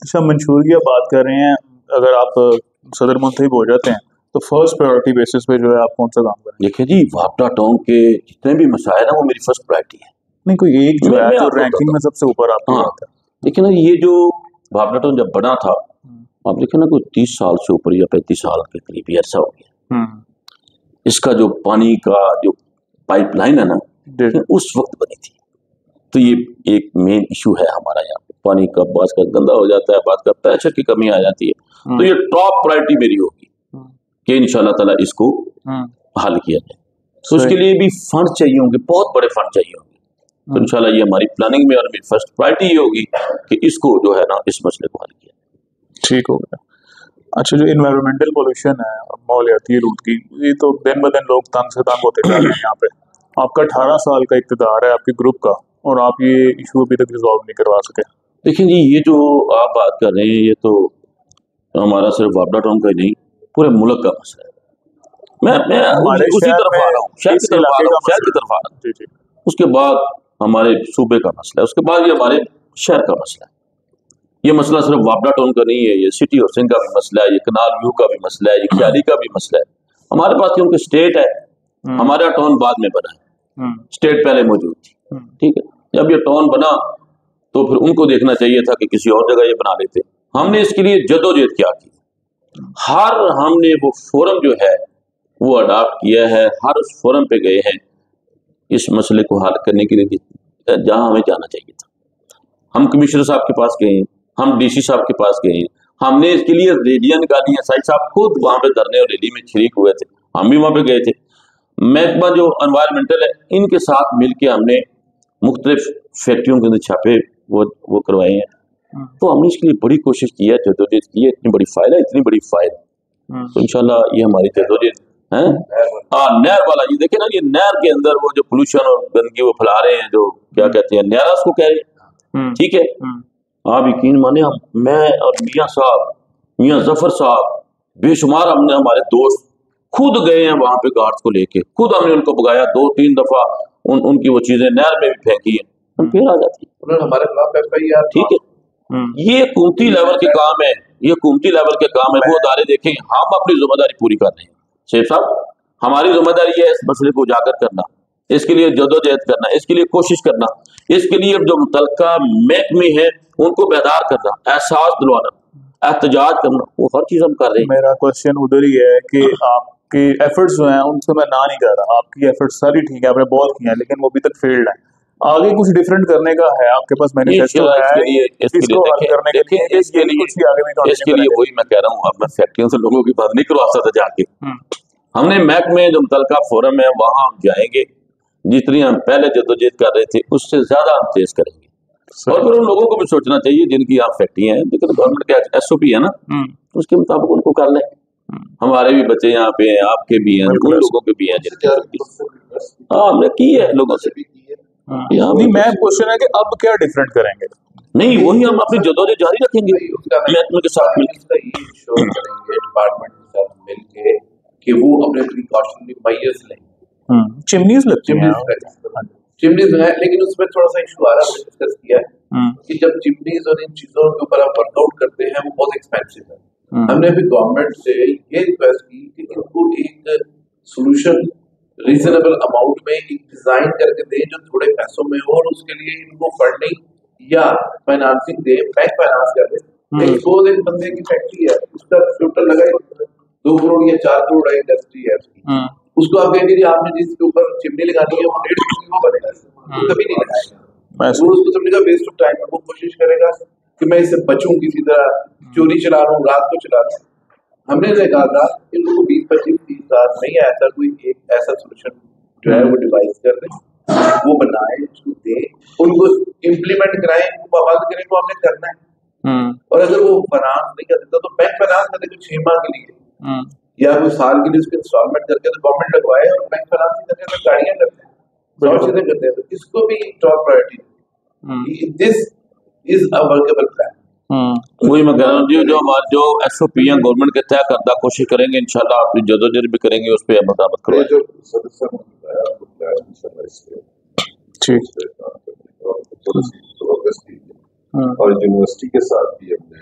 اچھا منشور کی آپ بات کر رہے ہیں، اگر آپ صدر منتخب ہو جاتے ہیں تو فرسٹ پرائیورٹی بیسس پہ جو ہے آپ کون سا کام کریں گے؟ دیکھیں جی وابڈا ٹاؤن کے جتنے بھی مسائل ہیں وہ میری فرسٹ پرائرٹی ہے. نہیں کوئی ایک جو ہے میں جو آپ کو رینکنگ میں سب سے اوپر آپ کی ہاں بات ہے. دیکھیں نا یہ جو وابڈا ٹاؤن جب بنا تھا آپ دیکھیں نا کوئی 30 سال سے اوپر یا 35 سال کے قریب یہ عرصہ ہو گیا. اس کا جو پانی کا جو پائپ لائن ہے نا اس وقت بنی تھی. تو یہ ایک مین ایشو ہے ہمارا یہاں پہ، پانی کا بعض کا گندا ہو جاتا ہے، بعض کا پریشر کی کمی آ جاتی ہے. تو یہ ٹاپ پرائرٹی میری ہوگی کہ انشاءاللہ تعالیٰ اس کو حل کیا جائے. تو اس کے لیے بھی فنڈ چاہیے ہوں گے، بہت بڑے فنڈ چاہیے ہوں گے. تو انشاءاللہ یہ ہماری پلاننگ میں اور میری فرسٹ پرائرٹی یہ ہوگی کہ اس کو جو ہے نا اس مسئلے کو حل کیا. ٹھیک ہو گیا. اچھا جو انوائرمنٹل پولوشن ہے ماحولیاتی آلودگی، یہ تو دن بدن لوگ تنگ سے تنگ ہوتے جا رہے ہیں. یہاں پہ آپ کا 18 سال کا اقتدار ہے آپ کے گروپ کا اور آپ یہ ایشو ابھی تک ریزالو نہیں کروا سکے. دیکھیں جی یہ جو آپ بات کر رہے ہیں یہ تو ہمارا صرف وابڈا ٹاؤن کا ہی نہیں پورے ملک کا مسئلہ ہے. میں اسی طرف آ رہا ہوں، شہر کی طرف آ رہا ہوں، شہر کی طرف آ رہا ہوں. اس کے بعد ہمارے صوبے کا مسئلہ ہے، اس کے بعد یہ ہمارے شہر کا مسئلہ ہے. یہ مسئلہ صرف وابڈا ٹاؤن کا نہیں ہے، یہ سٹی اور سندھ کا بھی مسئلہ ہے، یہ کنال ویو کا بھی مسئلہ ہے، یہ خیالی کا بھی مسئلہ ہے. ہمارے پاس کیونکہ اسٹیٹ ہے، ہمارا ٹاؤن بعد میں بنا ہے، اسٹیٹ پہلے موجود تھی. ٹھیک ہے، جب یہ ٹاؤن بنا تو پھر ان کو دیکھنا چاہیے تھا کہ کسی اور جگہ یہ بنا لیتے. ہم نے اس کے لیے جدوجہد کیا کی، ہم نے وہ فورم جو ہے وہ اڈاپٹ کیا ہے، ہر اس فورم پہ گئے ہیں اس مسئلے کو حل کرنے کے لیے جہاں ہمیں جانا چاہیے تھا. ہم کمشنر صاحب کے پاس گئے ہیں، ہم ڈی سی صاحب کے پاس گئے ہیں، ہم نے اس کے لیے ریلیاں نکالی ہیں. سائد صاحب خود وہاں پہ دھرنے اور ریلی میں شریک ہوئے تھے، ہم بھی وہاں پہ گئے تھے. محکمہ جو انوائرمنٹل ہے ان کے ساتھ مل کے ہم نے مختلف فیکٹریوں کے اندر چھاپے وہ کروائے ہیں. تو ہم نے اس کے لیے بڑی کوشش کی ہے، جدوجہد کی ہے. اتنی بڑی فائل ہے، اتنی بڑی فائل. تو انشاءاللہ یہ ہماری جدوجہد ہے. نہر والا یہ دیکھیں نا، یہ نہر کے اندر وہ جو پولوشن اور گندگی وہ پھیلا رہے ہیں، جو کیا کہتے ہیں نیرا اس کو کہہ رہے ہیں. ٹھیک ہے، آپ یقین مانے میں اور میاں صاحب، میاں ظفر صاحب، بے شمار ہم نے ہمارے دوست خود گئے ہیں وہاں پہ گارڈز کو لے کے، خود ہم نے ان کو بگایا. 2-3 دفعہ ان کی وہ چیزیں نہر میں بھی پھینکی ہیں، پھر آ جاتی ہے ہمارے. ٹھیک ہے، یہ حکومتی لیول کے کام ہے، یہ حکومتی لیول کے کام ہے. وہ ادارے دیکھیں، ہم اپنی ذمہ داری پوری کر رہے ہیں. شیخ صاحب ہماری ذمہ داری ہے اس مسئلے کو اجاگر کرنا، اس کے لیے جدوجہد کرنا، اس کے لیے کوشش کرنا، اس کے لیے جو متعلقہ محکمے ہیں ان کو بیدار کرنا، احساس دلوانا، احتجاج کرنا، وہ ہر چیز ہم کر رہے ہیں. میرا کوشچن ادھر ہی ہے کہ آپ کی ایفرٹس جو ہیں ان سے میں نہ نہیں کر رہا، آپ کی ایفرٹس ساری ٹھیک ہے، آپ نے بہت کی ہیں، لیکن وہ ابھی تک فیلڈ ہیں. آگے کچھ ڈفرینٹ کرنے کا ہے آپ کے پاس مینیفیسٹو ہے اس کو حل کرنے کے لیے؟ اس کے لیے وہی میں کہہ رہا ہوں، اب میں فیکٹریوں سے لوگوں کی بات نہیں کروا سکتا جا کے. ہم نے محکمے جو متعلقہ فورم ہے وہاں ہم جائیں گے، جتنی ہم پہلے جدوجہد کر رہے تھے اس سے زیادہ ہم تیز کریں گے. اور پھر ان لوگوں کو بھی سوچنا چاہیے جن کی یہاں فیکٹریاں ہیں، لیکن گورنمنٹ کے ایس او پی ہے نا، اس کے مطابق ان کو کر لیں. ہمارے بھی بچے یہاں پہ ہیں، آپ کے بھی ہیں، ان لوگوں کے بھی ہیں جن کی ہم نے کی ہے لوگوں سے. نہیں میں کوشچن ہے کہ اب کیا ڈفرینٹ کریں گے؟ نہیں وہی ہم اپنی جدوجہد جاری رکھیں گے محکمے کے ساتھ مل کے، ڈپارٹمنٹ کے ساتھ مل کے کہ وہ اپنے پریکاشنری میجرز لیں. چمنیز لگتی ہیں، چمنیز ہے، لیکن اس میں تھوڑا سا ایشو آ رہا ہے، ڈسکس کیا ہے کہ جب چمنیز اور ان چیزوں کے اوپر آپ ورک آؤٹ کرتے ہیں وہ بہت ایکسپینسو ہے. ہم نے بھی گورنمنٹ سے یہ ریکویسٹ کی کہ ان کو ایک سولوشن ریزنیبل اماؤنٹ میں ایک ڈیزائن کر کے دیں جو تھوڑے پیسوں میں ہو، اور اس کے لیے ان کو فنڈنگ یا فائنانسنگ دے، بینک فائنانس کر دے. ایک بندے کی فیکٹری ہے، اس کا ٹوٹل لگا 2 کروڑ یا 4 کروڑ انڈسٹری ہے، اس کو آپ کہیں گے آپ نے جس کے اوپر چمنی لگانی ہے وہ 1.5 کروڑ وہ بنے گا، کبھی نہیں لگائے گا. وہ اس کو سمجھے گا ویسٹ آف ٹائم. وہ کوشش کرے گا کہ میں اس سے بچوں، کسی طرح چوری چلا رہا ہوں، رات کو چلا رہا ہوں. ہم نے کہا تھا ان کو 20-25-30 سال نہیں ایسا کوئی ایک ایسا سولوشن جو ہے وہ ڈیوائز کر دیں، وہ بنائیں، اس کو دیں، ان کو امپلیمنٹ کرائیں، ان کو پابند کریں. وہ ہم نے کرنا ہے. اور اگر وہ فائنانس نہیں کر دیتا تو بینک فائنانس کرے گا 6 ماہ کے لیے یا کوئی سال کے لیے اس کو انسٹالمنٹ کر کے تو گورنمنٹ لگوائے، اور بینک فائنانس کرتے ہیں، گاڑیاں کرتے ہیں، سب چیزیں کرتے ہیں. تو اس کو بھی top priority. This is a workable plan. وہی میں کہہ رہا ہوں جی، جو ہمارے جو ایس او پی ہیں گورنمنٹ کے طے کردہ کوشش کریں گے انشاءاللہ، اپنی جدوجہد بھی کریں گے، اس پہ مطابق کریں گے. اور یونیورسٹی کے ساتھ بھی ہم نے